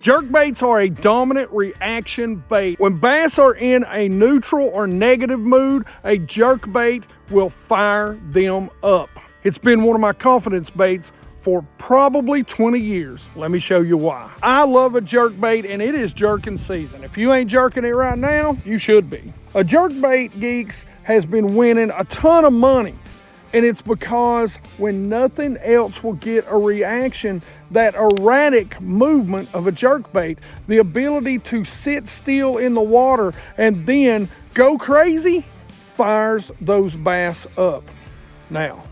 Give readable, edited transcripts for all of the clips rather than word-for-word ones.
Jerkbaits are a dominant reaction bait. When bass are in a neutral or negative mood, a jerkbait will fire them up. It's been one of my confidence baits for probably 20 years. Let me show you why. I love a jerkbait, and it is jerking season. If you ain't jerking it right now, you should be. A jerkbait, geeks, has been winning a ton of money. And it's because when nothing else will get a reaction, that erratic movement of a jerkbait, the ability to sit still in the water and then go crazy, fires those bass up. Now,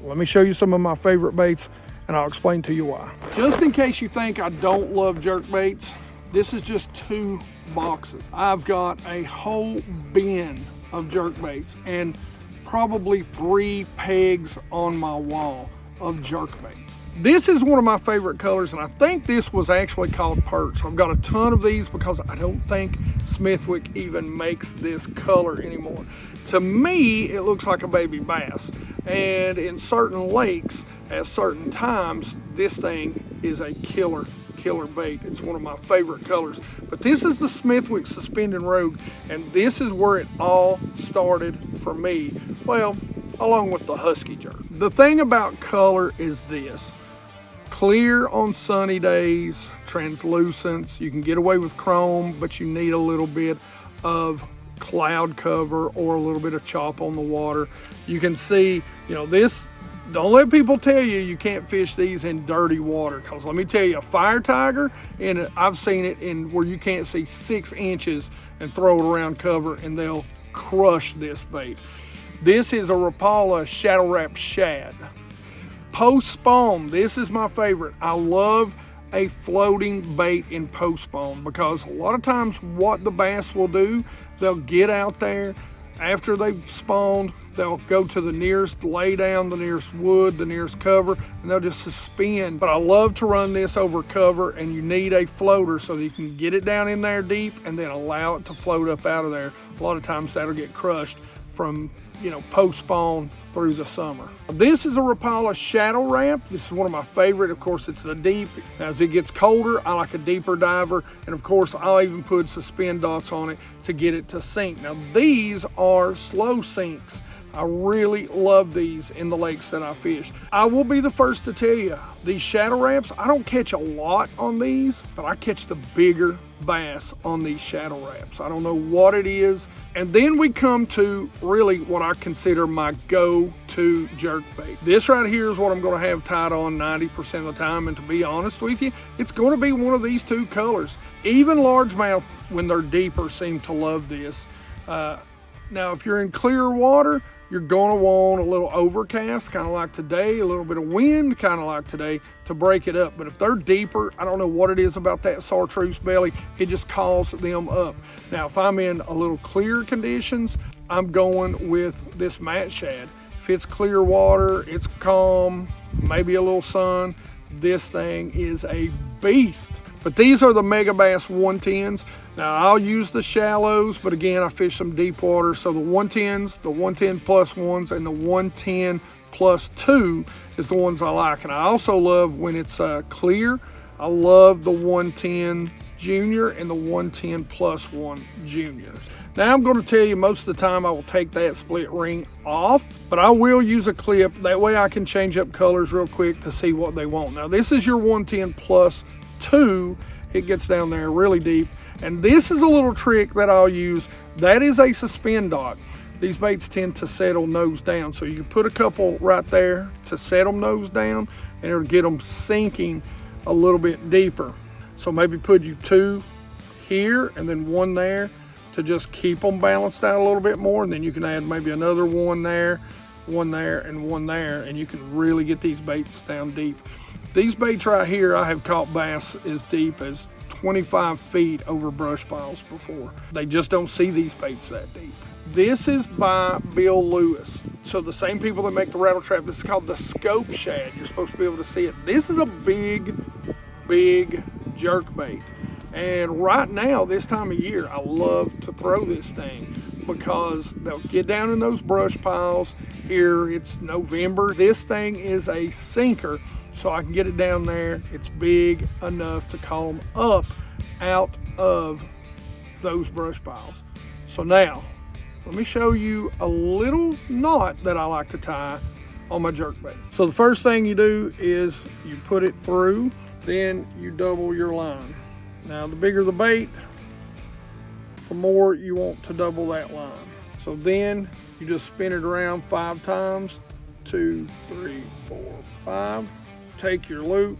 let me show you some of my favorite baits and I'll explain to you why. Just in case you think I don't love jerkbaits, this is just 2 boxes. I've got a whole bin of jerkbaits and probably 3 pegs on my wall of jerkbaits. This is one of my favorite colors, and I think this was actually called perch. I've got a ton of these because I don't think Smithwick even makes this color anymore. To me, it looks like a baby bass, and in certain lakes at certain times, this thing is a killer bait. It's one of my favorite colors. But this is the Smithwick Suspended Rogue, and this is where it all started for me. Well, along with the Husky Jerk. The thing about color is this. Clear on sunny days, translucence. You can get away with chrome, but you need a little bit of cloud cover or a little bit of chop on the water. You can see, this. Don't let people tell you you can't fish these in dirty water, because let me tell you, a fire tiger, and I've seen it in where you can't see 6 inches and throw it around cover and they'll crush this bait. This is a Rapala Shadow Wrap Shad. Post spawn, this is my favorite. I love a floating bait in post spawn because a lot of times what the bass will do, they'll get out there after they've spawned, they'll go to the nearest lay down, the nearest wood, the nearest cover, and they'll just suspend. But I love to run this over cover, and you need a floater so that you can get it down in there deep and then allow it to float up out of there. A lot of times that'll get crushed from, post spawn through the summer. This is a Rapala Shadow Wrap. This is one of my favorite. Of course, it's the deep. As it gets colder, I like a deeper diver. And of course, I'll even put suspend dots on it to get it to sink. Now, these are slow sinks. I really love these in the lakes that I fish. I will be the first to tell you, these Shadow Wraps, I don't catch a lot on these, but I catch the bigger bass on these Shadow Wraps. I don't know what it is. And then we come to really what I consider my go-to jerkbait. This right here is what I'm going to have tied on 90% of the time, and to be honest with you, it's going to be one of these 2 colors. Even largemouth, when they're deeper, seem to love this. Now, if you're in clear water, you're going to want a little overcast, kind of like today, a little bit of wind, kind of like today, to break it up. But if they're deeper, I don't know what it is about that chartreuse belly, it just calls them up. Now, if I'm in a little clear conditions, I'm going with this Matte Shad. If it's clear water, it's calm, maybe a little sun, this thing is a beast. But these are the Mega Bass 110s. Now, I'll use the shallows, but again, I fish some deep water. So the 110s, the 110 plus 1s, and the 110 plus 2 is the ones I like. And I also love when it's clear. I love the 110 Junior and the 110 plus 1 Juniors. Now, I'm going to tell you, most of the time I will take that split ring off, but I will use a clip. That way I can change up colors real quick to see what they want. Now, this is your 110 plus 2. It gets down there really deep. And this is a little trick that I'll use. That is a suspend dot. These baits tend to settle nose down. So you can put a couple right there to set them nose down, and it'll get them sinking a little bit deeper. So maybe put you 2 here and then 1 there to just keep them balanced out a little bit more. And then you can add maybe another 1 there, 1 there, and 1 there. And you can really get these baits down deep. These baits right here, I have caught bass as deep as 25 feet over brush piles before. They just don't see these baits that deep. This is by Bill Lewis. So the same people that make the rattle trap, this is called the Scope Shad. You're supposed to be able to see it. This is a big jerkbait. And right now, this time of year, I love to throw this thing because they'll get down in those brush piles. Here, it's November. This thing is a sinker. so I can get it down there. It's big enough to call them up out of those brush piles. So now, let me show you a little knot that I like to tie on my jerkbait. So the first thing you do is you put it through, then you double your line. Now the bigger the bait, the more you want to double that line. So then you just spin it around 5 times, 2, 3, 4, 5. Take your loop,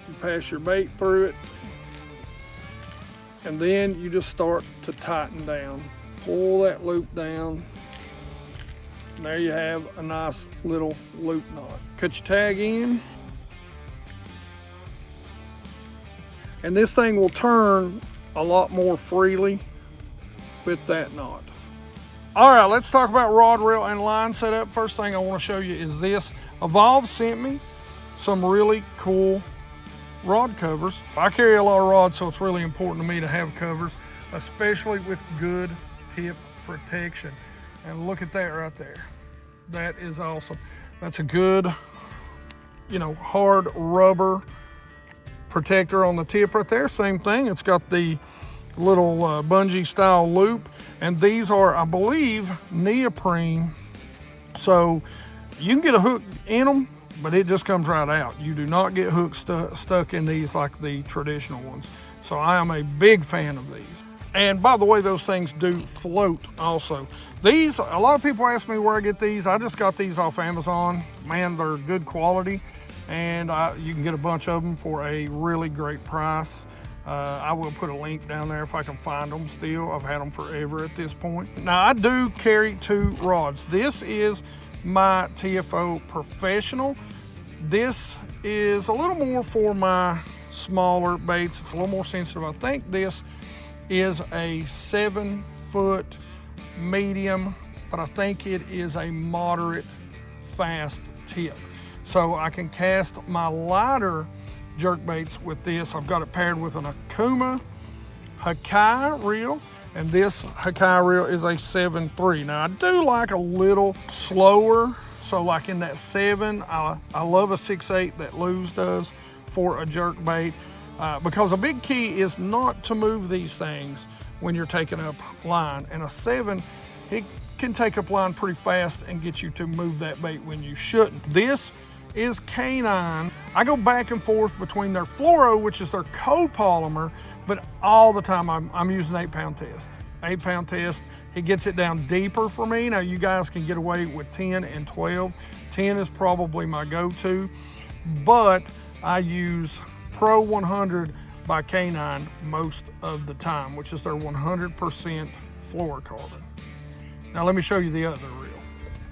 you pass your bait through it, and then you just start to tighten down. Pull that loop down. And there you have a nice little loop knot. Cut your tag in. And this thing will turn a lot more freely with that knot. All right, let's talk about rod, reel, and line setup. First thing I want to show you is this. Evolve sent me some really cool rod covers. I carry a lot of rods, so it's really important to me to have covers, especially with good tip protection. And look at that right there. That is awesome. That's a good, hard rubber protector on the tip right there. Same thing, it's got the little bungee style loop, and these are, I believe, neoprene, so you can get a hook in them, but it just comes right out. You do not get hooks stuck in these like the traditional ones. So I am a big fan of these. And by the way, those things do float also. These, a lot of people ask me where I get these. I just got these off Amazon. Man, they're good quality, and you can get a bunch of them for a really great price. I will put a link down there if I can find them still. I've had them forever at this point. Now I do carry 2 rods. This is my TFO Professional. This is a little more for my smaller baits. It's a little more sensitive. I think this is a 7-foot medium, but I think it is a moderate fast tip. So I can cast my lighter jerk baits with this. I've got it paired with an Akuma Hakai reel, and this Hakai reel is a 7.3. Now I do like a little slower, so like in that 7, I love a 6.8 that Luz does for a jerk bait, because a big key is not to move these things when you're taking up line, and a 7, it can take up line pretty fast and get you to move that bait when you shouldn't. This is Canine. I go back and forth between their fluoro, which is their copolymer, but all the time I'm using 8-pound test. 8-pound test, it gets it down deeper for me. Now you guys can get away with 10 and 12. 10 is probably my go-to, but I use Pro 100 by Canine most of the time, which is their 100% fluorocarbon. Now let me show you the other reel.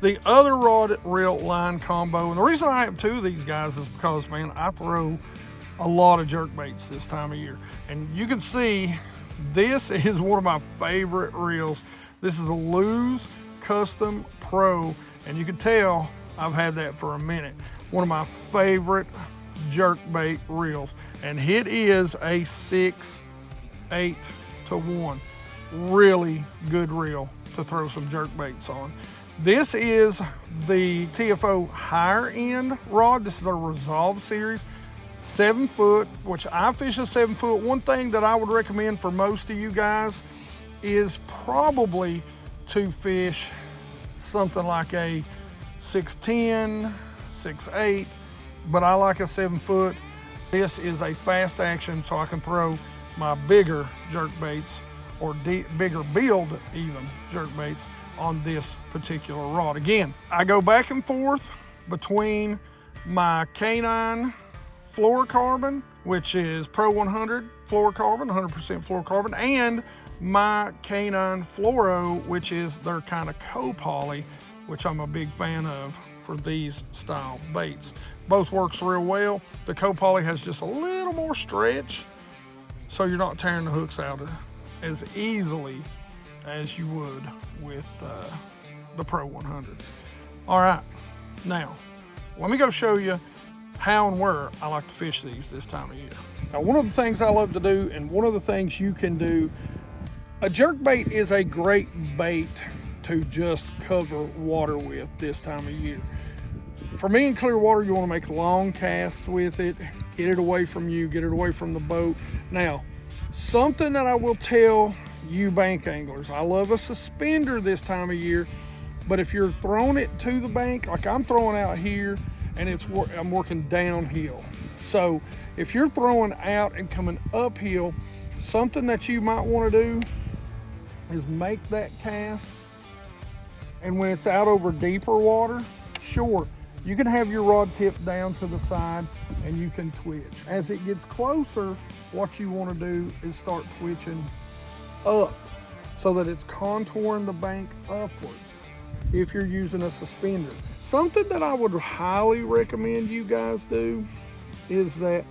The other rod reel line combo, and the reason I have 2 of these guys is because, man, I throw a lot of jerk baits this time of year. And you can see this is one of my favorite reels. This is a Luz Custom Pro, and you can tell I've had that for a minute. One of my favorite jerk bait reels, and it is a 6/8 to 1. Really good reel to throw some jerk baits on. This is the TFO higher end rod. This is the Resolve series, 7-foot, which I fish a 7-foot. One thing that I would recommend for most of you guys is probably to fish something like a 6'10", 6'8", but I like a 7-foot. This is a fast action, so I can throw my bigger jerk baits, or bigger build even jerk baits, on this particular rod. Again, I go back and forth between my Canine fluorocarbon, which is Pro 100 fluorocarbon, 100% fluorocarbon, and my Canine fluoro, which is their kind of copoly, which I'm a big fan of for these style baits. Both works real well. The copoly has just a little more stretch, so you're not tearing the hooks out as easily as you would with the Pro 100. All right, now let me go show you how and where I like to fish these this time of year. Now, one of the things I love to do, and one of the things you can do, a jerkbait is a great bait to just cover water with this time of year. For me in clear water, you want to make long casts with it, get it away from you, get it away from the boat. Now, something that I will tell you bank anglers, I love a suspender this time of year, but if you're throwing it to the bank, like I'm throwing out here, and I'm working downhill. So if you're throwing out and coming uphill, something that you might want to do is make that cast, and when it's out over deeper water, sure, you can have your rod tip down to the side and you can twitch. As it gets closer, what you want to do is start twitching up so that it's contouring the bank upwards if you're using a suspender. Something that I would highly recommend you guys do is that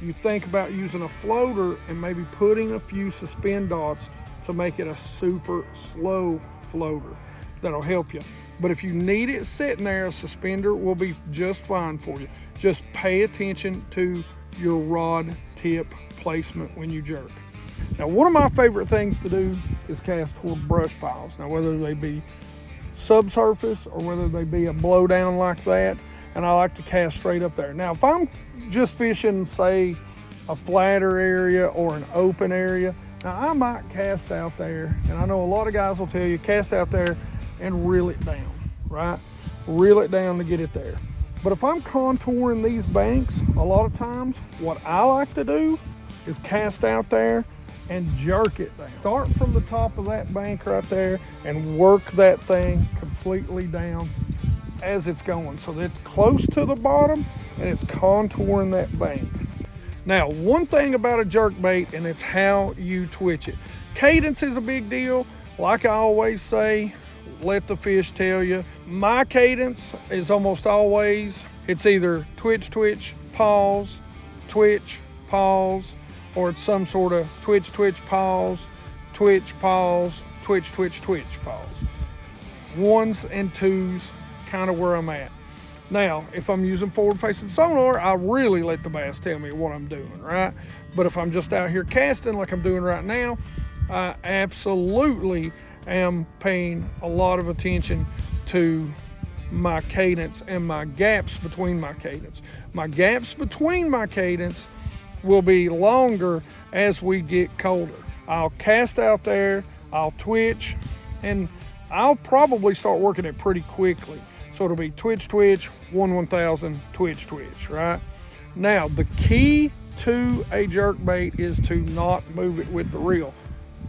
you think about using a floater and maybe putting a few suspend dots to make it a super slow floater. That'll help you. But if you need it sitting there, a suspender will be just fine for you. Just pay attention to your rod tip placement when you jerk. Now, one of my favorite things to do is cast toward brush piles. Now, whether they be subsurface or whether they be a blowdown like that, and I like to cast straight up there. Now, if I'm just fishing, say, a flatter area or an open area, now I might cast out there, and I know a lot of guys will tell you, cast out there and reel it down, right? Reel it down to get it there. But if I'm contouring these banks, a lot of times, what I like to do is cast out there and jerk it down. Start from the top of that bank right there and work that thing completely down as it's going, so that it's close to the bottom and it's contouring that bank. Now, one thing about a jerkbait, and it's how you twitch it. Cadence is a big deal. Like I always say, let the fish tell you. My cadence is almost always, it's either twitch, twitch, pause, twitch, pause, or it's some sort of twitch, twitch, pause, twitch, pause, twitch, twitch, twitch, pause. Ones and twos, kind of where I'm at. Now, if I'm using forward-facing sonar, I really let the bass tell me what I'm doing, right? But if I'm just out here casting like I'm doing right now, I absolutely am paying a lot of attention to my cadence and my gaps between my cadence. My gaps between my cadence will be longer as we get colder. I'll cast out there, I'll twitch, and I'll probably start working it pretty quickly. So it'll be twitch, twitch, 1/1000, twitch, twitch, right? Now, the key to a jerkbait is to not move it with the reel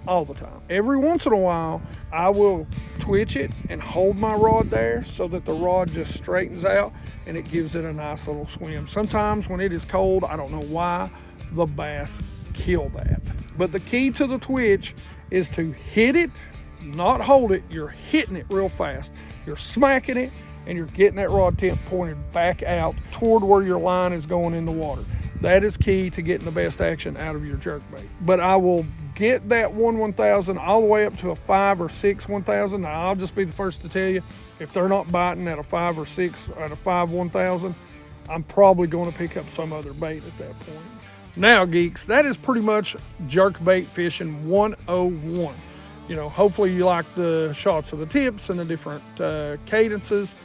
all the time. Every once in a while, I will twitch it and hold my rod there so that the rod just straightens out and it gives it a nice little swim. Sometimes when it is cold, I don't know why, the bass kill that. But the key to the twitch is to hit it, not hold it. You're hitting it real fast. You're smacking it, and you're getting that rod tip pointed back out toward where your line is going in the water. That is key to getting the best action out of your jerkbait. But I will get that 1/1000 all the way up to a 5 or 6 1,000. Now, I'll just be the first to tell you, if they're not biting at a 5 or 6, at a 5 1,000, I'm probably going to pick up some other bait at that point. Now, geeks, that is pretty much jerkbait fishing 101. You know, hopefully you like the shots of the tips and the different cadences.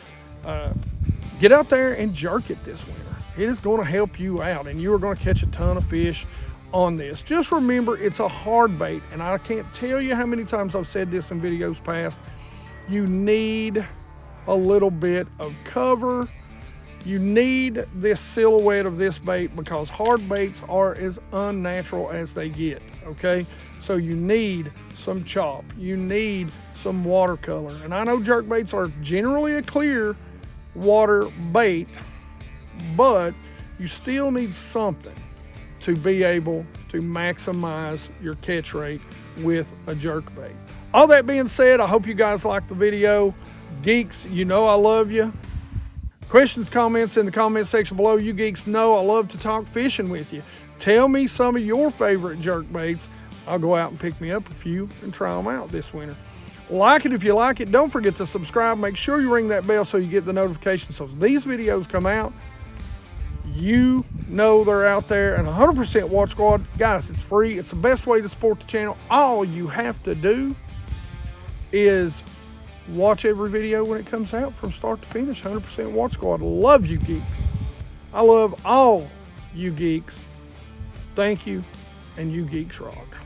Get out there and jerk it this winter. It is going to help you out, and you are going to catch a ton of fish on this. Just remember, it's a hard bait, and I can't tell you how many times I've said this in videos past. You need a little bit of cover. You need this silhouette of this bait because hard baits are as unnatural as they get, okay? So you need some chop. You need some watercolor. And I know jerkbaits are generally a clear water bait, but you still need something to be able to maximize your catch rate with a jerkbait. All that being said, I hope you guys liked the video. Geeks, you know I love you. Questions, comments in the comment section below. You geeks know I love to talk fishing with you. Tell me some of your favorite jerkbaits. I'll go out and pick me up a few and try them out this winter. Like it if you like it. Don't forget to subscribe. Make sure you ring that bell so you get the notifications. So as these videos come out, you know they're out there. And 100% Watch Squad. Guys, it's free. It's the best way to support the channel. All you have to do is Watch every video when it comes out from start to finish. 100% Watch Squad. Love you geeks. I love all you geeks. Thank you, and you geeks rock.